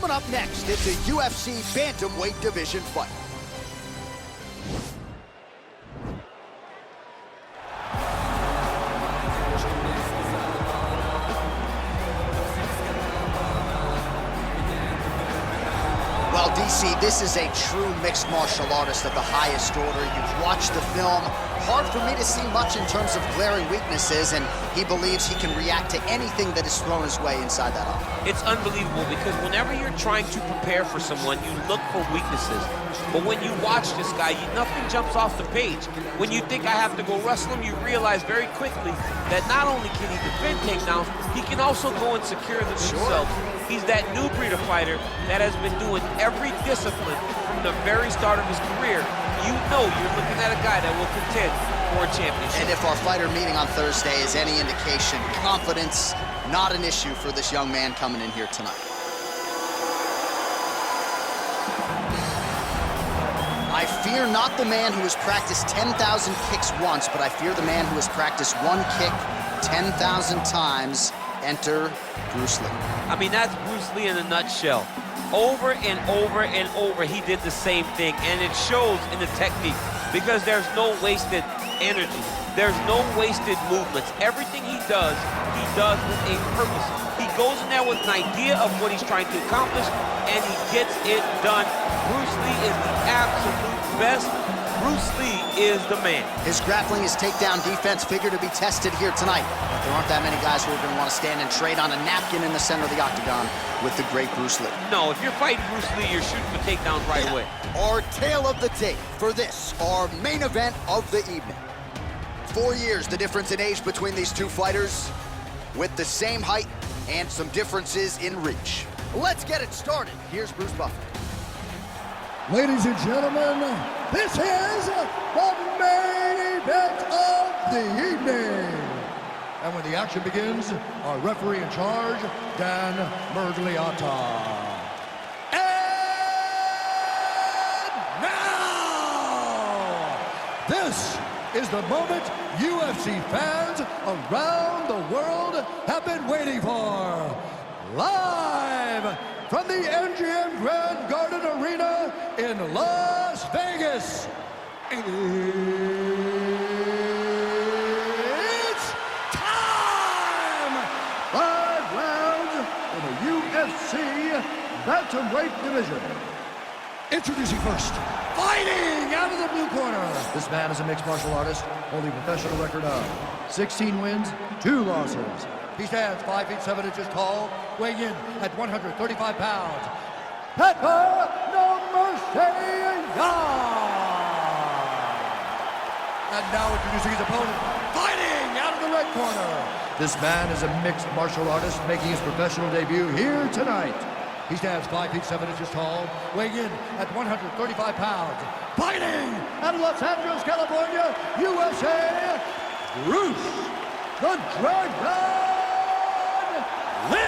Coming up next, it's a UFC bantamweight division fight. Well, DC, this is a true mixed martial artist of the highest order. You've watched the film. Hard for me to see much in terms of glaring weaknesses, and he believes he can react to anything that is thrown his way inside that arm. It's unbelievable because whenever you're trying to prepare for someone, you look for weaknesses. But when you watch this guy, nothing jumps off the page. When you think I have to go wrestle him, you realize very quickly that not only can he defend takedowns, he can also go and secure them himself. He's that new breed of fighter that has been doing every discipline from the very start of his career. You know you're looking at a guy that will contend for a championship. And if our fighter meeting on Thursday is any indication, confidence, not an issue for this young man coming in here tonight. I fear not the man who has practiced 10,000 kicks once, but I fear the man who has practiced one kick 10,000 times. Enter Bruce Lee. I mean, that's Bruce Lee in a nutshell. Over and over and over, he did the same thing, and it shows in the technique because there's no wasted energy. There's no wasted movements. Everything he does with a purpose. He goes in there with an idea of what he's trying to accomplish, and he gets it done. Bruce Lee is the absolute best. Bruce Lee is the man. His grappling, his takedown defense figure to be tested here tonight. But there aren't that many guys who are going to want to stand and trade on a napkin in the center of the octagon with the great Bruce Lee. No, if you're fighting Bruce Lee, you're shooting for takedowns right away. Our tale of the tape for this, our main event of the evening. 4 years, the difference in age between these two fighters, with the same height and some differences in reach. Let's get it started. Here's Bruce Buffer. Ladies and gentlemen, this is the main event of the evening. And when the action begins, our referee in charge, Dan Mergliata. And now, this is the moment UFC fans around the world have been waiting for. Live from the MGM Grand Garden Arena in Las Vegas, it's time! 5 rounds in the UFC bantamweight division. Introducing first, fighting out of the blue corner. This man is a mixed martial artist, holding a professional record of 16 wins, 2 losses. He stands 5 feet 7 inches tall, weighing in at 135 pounds. Petr Yan! And now introducing his opponent, fighting out of the red corner. This man is a mixed martial artist making his professional debut here tonight. He stands 5 feet 7 inches tall, weighing in at 135 pounds. Fighting out of Los Angeles, California, USA, Bruce the Dragon Lee!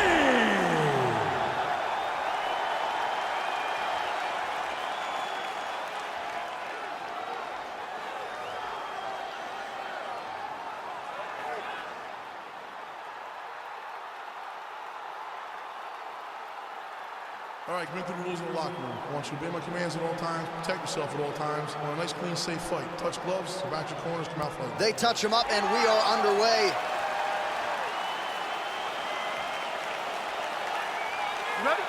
All right, commit to the rules of the locker room. I want you to obey my commands at all times, protect yourself at all times. I want a nice, clean, safe fight. Touch gloves, back your corners, come out fighting. They touch him up, and we are underway. Ready?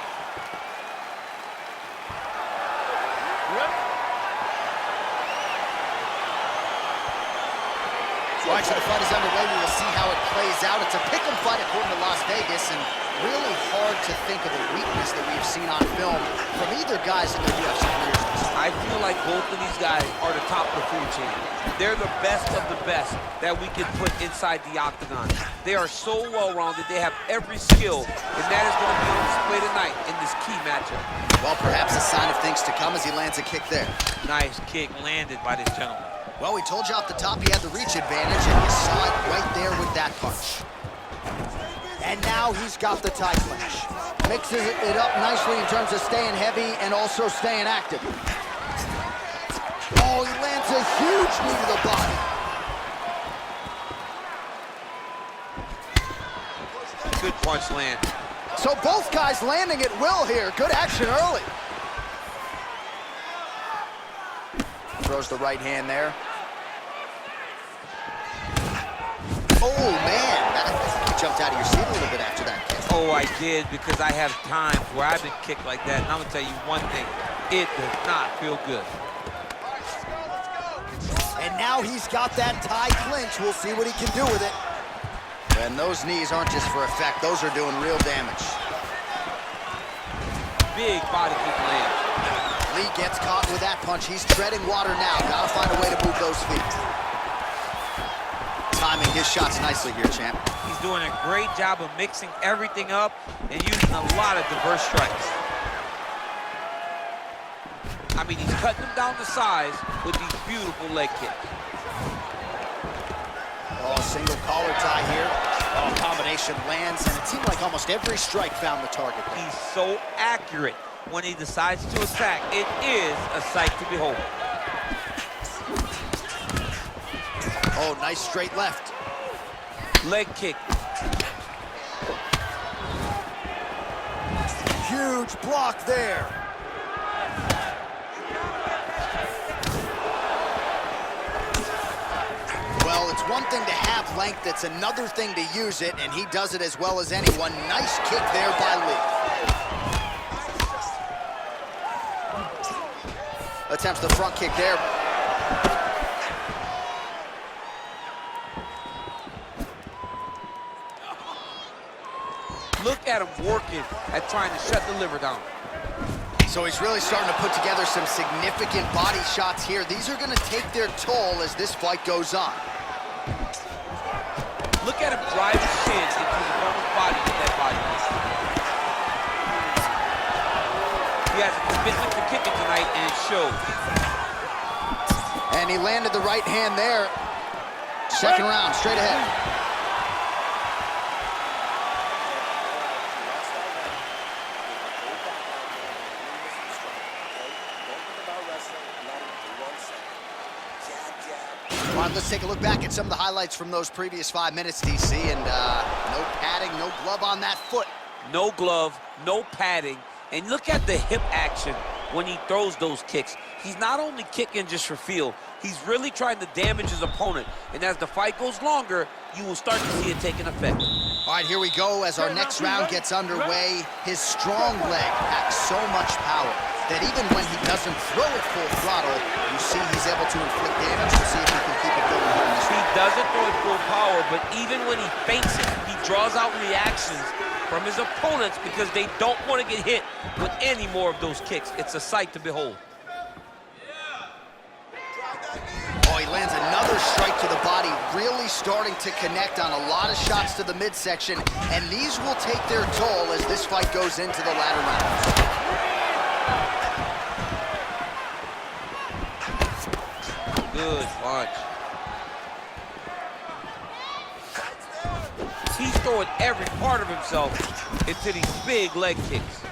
Ready? All right, so the fight is underway. We will see how it plays out. It's a pick'em fight according to Las Vegas, and really hard to think of a weakness that we've seen on film from either guys in their UFC careers. I feel like both of these guys are the top of the food chain. They're the best of the best that we can put inside the octagon. They are so well-rounded. They have every skill, and that is going to be on display tonight in this key matchup. Well, perhaps a sign of things to come as he lands a kick there. Nice kick landed by this gentleman. Well, we told you off the top he had the reach advantage, and you saw it right there with that punch. And now he's got the tie clinch. Mixes it up nicely in terms of staying heavy and also staying active. Oh, he lands a huge knee to the body. Good punch land. So both guys landing at will here. Good action early. Throws the right hand there. Oh, man. You jumped out of your seat a little bit after that kick. Oh, I did, because I have times where I've been kicked like that. And I'm going to tell you one thing. It does not feel good. And now he's got that tie clinch. We'll see what he can do with it. And those knees aren't just for effect. Those are doing real damage. Big body kick land. Lee gets caught with that punch. He's treading water now. Gotta find a way to move those feet. Timing his shots nicely here, champ. He's doing a great job of mixing everything up and using a lot of diverse strikes. I mean, he's cutting them down to size with these beautiful leg kicks. Oh, single collar tie here. Oh, combination lands, and it seemed like almost every strike found the target there. He's so accurate when he decides to attack. It is a sight to behold. Oh, nice straight left. Leg kick. Huge block there. Well, it's one thing to have length, it's another thing to use it, and he does it as well as anyone. Nice kick there by Lee. Attempts the front kick there. Look at him working at trying to shut the liver down. So he's really starting to put together some significant body shots here. These are going to take their toll as this fight goes on. Look at him drive his shin into his opponent's body with that body. He has a commitment to kicking tonight, and it shows. And he landed the right hand there. Second round, straight ahead. All right, let's take a look back at some of the highlights from those previous 5 minutes, DC, and no padding, no glove on that foot. No glove, no padding, and look at the hip action when he throws those kicks. He's not only kicking just for feel, he's really trying to damage his opponent, and as the fight goes longer, you will start to see it taking effect. All right, here we go as our next round gets underway. His strong leg packs so much power that even when he doesn't throw it full throttle, you see he's able to inflict damage. We'll see if he can keep it going here in this He round. doesn't throw it full power, but even when he feints it, he draws out reactions from his opponents because they don't want to get hit with any more of those kicks. It's a sight to behold. Oh, he lands another strike to the body, really starting to connect on a lot of shots to the midsection, and these will take their toll as this fight goes into the latter rounds. Good punch. He's throwing every part of himself into these big leg kicks.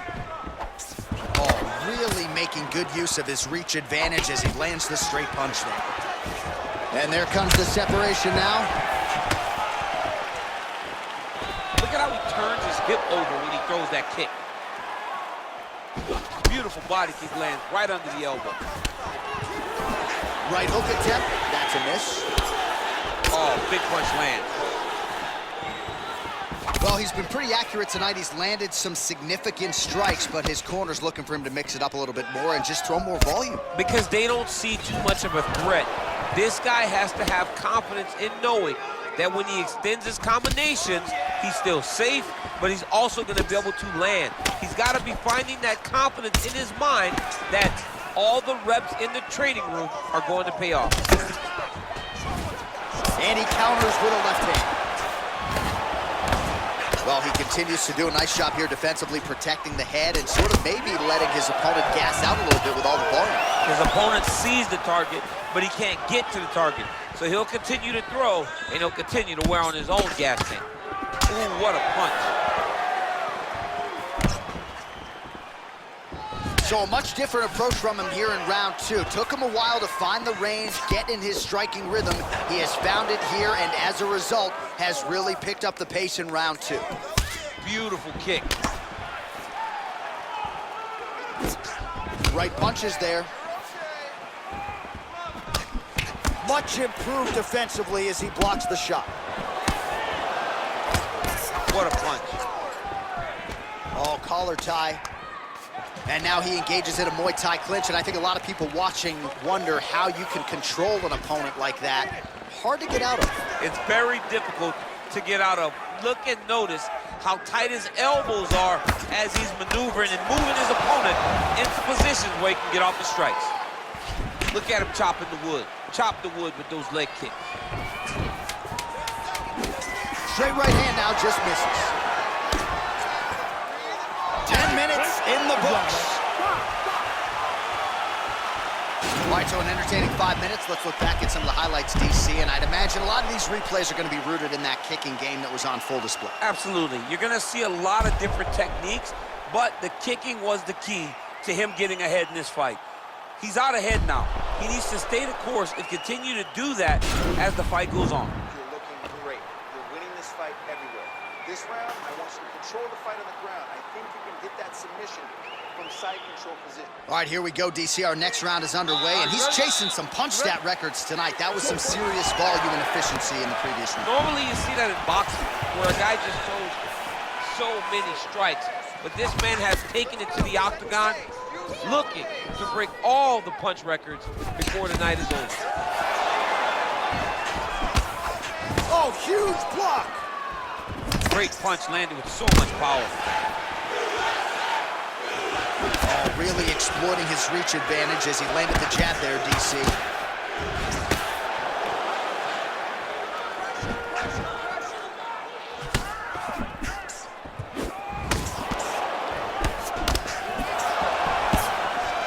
Oh, really making good use of his reach advantage as he lands the straight punch there. And there comes the separation now. Look at how he turns his hip over when he throws that kick. Beautiful body kick lands right under the elbow. Right hook attempt, that's a miss. Oh, big punch lands. Well, he's been pretty accurate tonight. He's landed some significant strikes, but his corner's looking for him to mix it up a little bit more and just throw more volume. Because they don't see too much of a threat. This guy has to have confidence in knowing that when he extends his combinations, he's still safe, but he's also going to be able to land. He's got to be finding that confidence in his mind that all the reps in the training room are going to pay off. And he counters with a left hand. Well, he continues to do a nice job here defensively, protecting the head and sort of maybe letting his opponent gas out a little bit with all the volume. His opponent sees the target, but he can't get to the target. So he'll continue to throw, and he'll continue to wear on his own gas tank. Ooh, what a punch. So a much different approach from him here in round two. Took him a while to find the range, get in his striking rhythm. He has found it here, and as a result, has really picked up the pace in round two. Beautiful kick. Right punches there. Much improved defensively as he blocks the shot. What a punch. Oh, collar tie. And now he engages in a Muay Thai clinch, and I think a lot of people watching wonder how you can control an opponent like that. Hard to get out of. It's very difficult to get out of. Look and notice how tight his elbows are as he's maneuvering and moving his opponent into positions where he can get off the strikes. Look at him chopping the wood. Chop the wood with those leg kicks. Straight right hand now, just misses. 10 minutes in the books. All right, so an entertaining 5 minutes. Let's look back at some of the highlights, DC, and I'd imagine a lot of these replays are going to be rooted in that kicking game that was on full display. Absolutely. You're going to see a lot of different techniques, but the kicking was the key to him getting ahead in this fight. He's out ahead now. He needs to stay the course and continue to do that as the fight goes on. You're looking great. You're winning this fight everywhere. This round, I want you to control the fight on the ground. I think you can get that submission from side control position. All right, here we go, DC. Our next round is underway, and he's chasing some punch stat records tonight. That was some serious volume and efficiency in the previous round. Normally you see that in boxing, where a guy just throws so many strikes. But this man has taken it to the octagon, looking to break all the punch records before the night is over. Oh, huge block! Great punch landed with so much power. Oh, really exploiting his reach advantage as he landed the jab there, DC.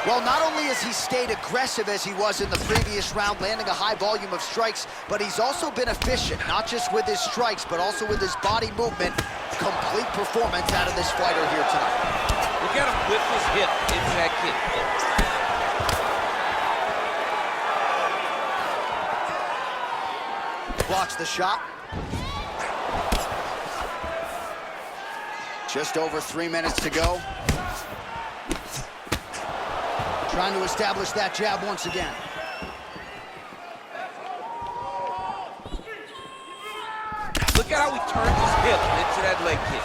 Well, not only has he stayed aggressive as he was in the previous round, landing a high volume of strikes, but he's also been efficient, not just with his strikes, but also with his body movement. Complete performance out of this fighter here tonight. Look at him whip his hip into that kick. Blocks the shot. Just over 3 minutes to go. Trying to establish that jab once again. Look at how he turns his hip into that leg kick.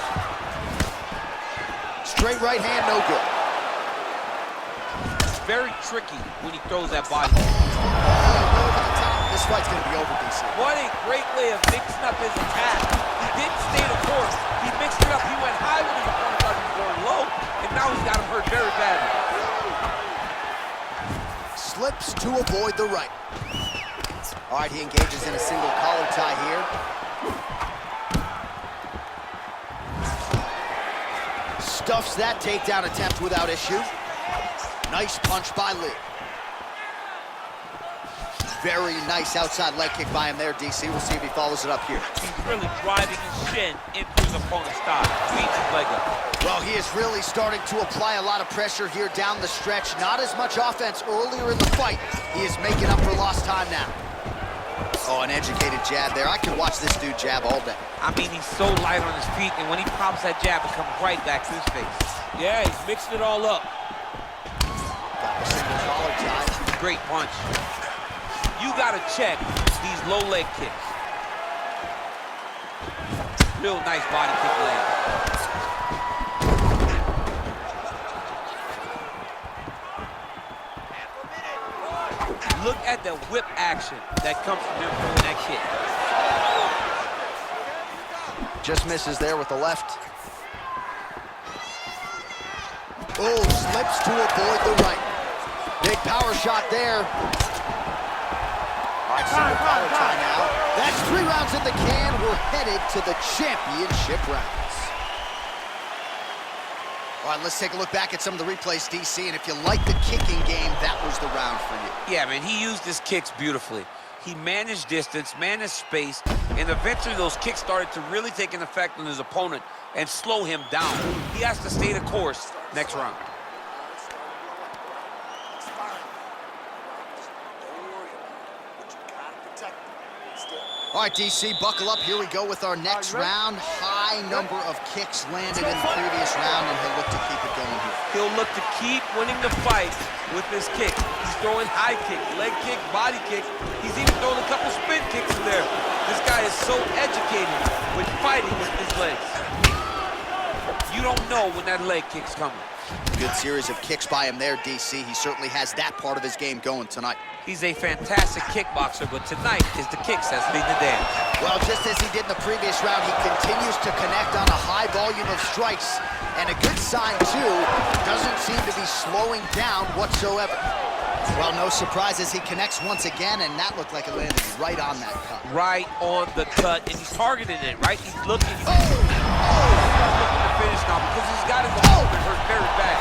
Straight right hand, no good. It's very tricky when he throws that body. Over the top. This fight's gonna be over, DC. What a great way of mixing up his attack. He didn't stay the course. He mixed it up. He went high when his opponent thought he was going low, and now he's got him hurt very badly. Slips to avoid the right. All right, he engages in a single collar tie here. Stuffs that takedown attempt without issue. Nice punch by Lee. Very nice outside leg kick by him there, DC. We'll see if he follows it up here. He's really driving his shin into his opponent's thigh. Beats his leg up. Well, he is really starting to apply a lot of pressure here down the stretch. Not as much offense earlier in the fight. He is making up for lost time now. Oh, an educated jab there. I could watch this dude jab all day. I mean, he's so light on his feet, and when he pops that jab, it comes right back to his face. Yeah, he's mixing it all up. Got the single collar tie. Great punch. You gotta check these low leg kicks. Real nice body kick land. Look at the whip action that comes from him throwing that kick. Just misses there with the left. Oh, slips to avoid the right. Big power shot there. All right, single collar tie now. That's 3 rounds in the can. We're headed to the championship rounds. All right, let's take a look back at some of the replays, DC, and if you like the kicking game, that was the round for you. Yeah, man, he used his kicks beautifully. He managed distance, managed space, and eventually those kicks started to really take an effect on his opponent and slow him down. He has to stay the course next round. All right, DC, buckle up. Here we go with our next round. High number of kicks landed in the previous round, and he'll look to keep it going here. he'll look to keep winning the fight with his kick. He's throwing high kick, leg kick, body kick. He's even throwing a couple spin kicks in there. This guy is so educated with fighting with his legs. You don't know when that leg kick's coming. Good series of kicks by him there, DC. He certainly has that part of his game going tonight. He's a fantastic kickboxer, but tonight is the kicks that's leading the dance. Well, just as he did in the previous round, he continues to connect on a high volume of strikes. And a good sign, too, doesn't seem to be slowing down whatsoever. Well, no surprises, he connects once again, and that looked like it landed right on that cut. Right on the cut, and he's targeting it, right? He's looking. He's looking to finish now because he's got his opponent hurt very bad.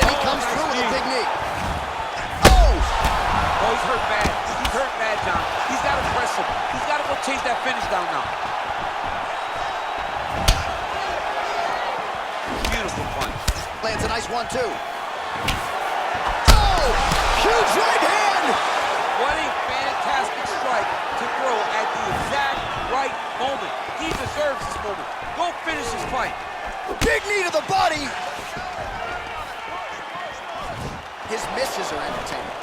And he comes through with a big knee. Oh, he's hurt bad. He's hurt bad, John. He's got to press him. He's got to go chase that finish down now. Beautiful punch. Lands a nice 1-2. Oh, huge right hand! What a fantastic strike to throw at the exact right moment. He deserves this moment. Go finish his fight. Big knee to the body. His misses are entertaining.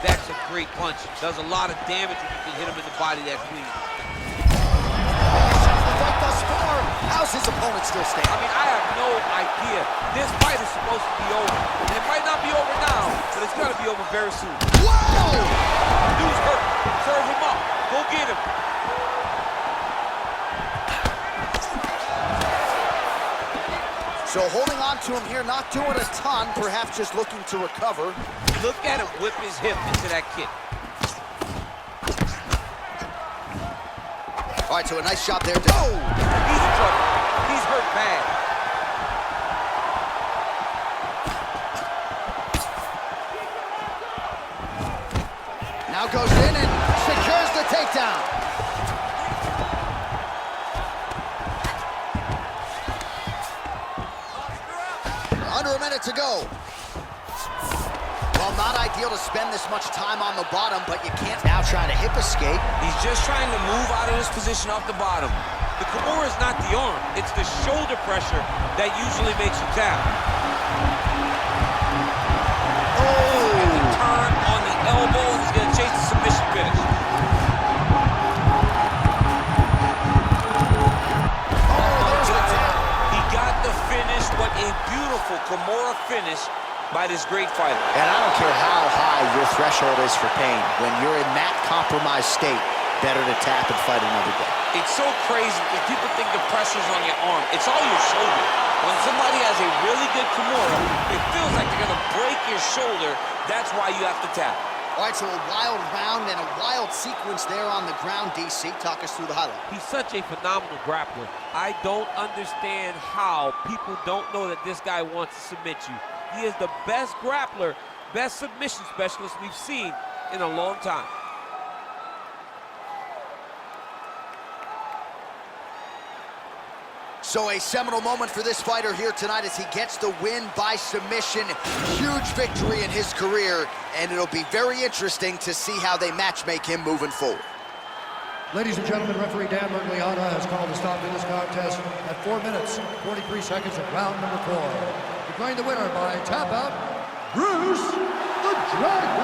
That's a great punch. Does a lot of damage when you can hit him in the body that clean. Thus far, how's his opponent still standing? I mean, I have no idea. This fight is supposed to be over. And it might not be over now, but it's got to be over very soon. Wow! Dude's hurt. Serve him up. Go get him. So holding on to him here, not doing a ton, perhaps just looking to recover. Look at him whip his hip into that kick. All right, so a nice shot there. Oh! He's in trouble. He's hurt bad. Now goes in and secures the takedown. Under a minute to go. Well, not ideal to spend this much time on the bottom, but you can't now try to hip escape. He's just trying to move out of this position off the bottom. The Kimura is not the arm. It's the shoulder pressure that usually makes you tap. Oh! And the turn on the elbow. He's going to chase the submission finish. He got the finish. What a beautiful Kimura finish by this great fighter. And I don't care how high your threshold is for pain. When you're in that compromised state, better to tap and fight another day. It's so crazy that people think the pressure's on your arm. It's all your shoulder. When somebody has a really good Kimura, it feels like they're gonna break your shoulder. That's why you have to tap. All right, so a wild round and a wild sequence there on the ground, DC. Talk us through the highlight. He's such a phenomenal grappler. I don't understand how people don't know that this guy wants to submit you. He is the best grappler, best submission specialist we've seen in a long time. So a seminal moment for this fighter here tonight as he gets the win by submission. Huge victory in his career, and it'll be very interesting to see how they matchmake him moving forward. Ladies and gentlemen, referee Dan Mergliata has called a stop to this contest at 4 minutes, 43 seconds of round number 4. Declaring the winner by tap out, Bruce the Dragon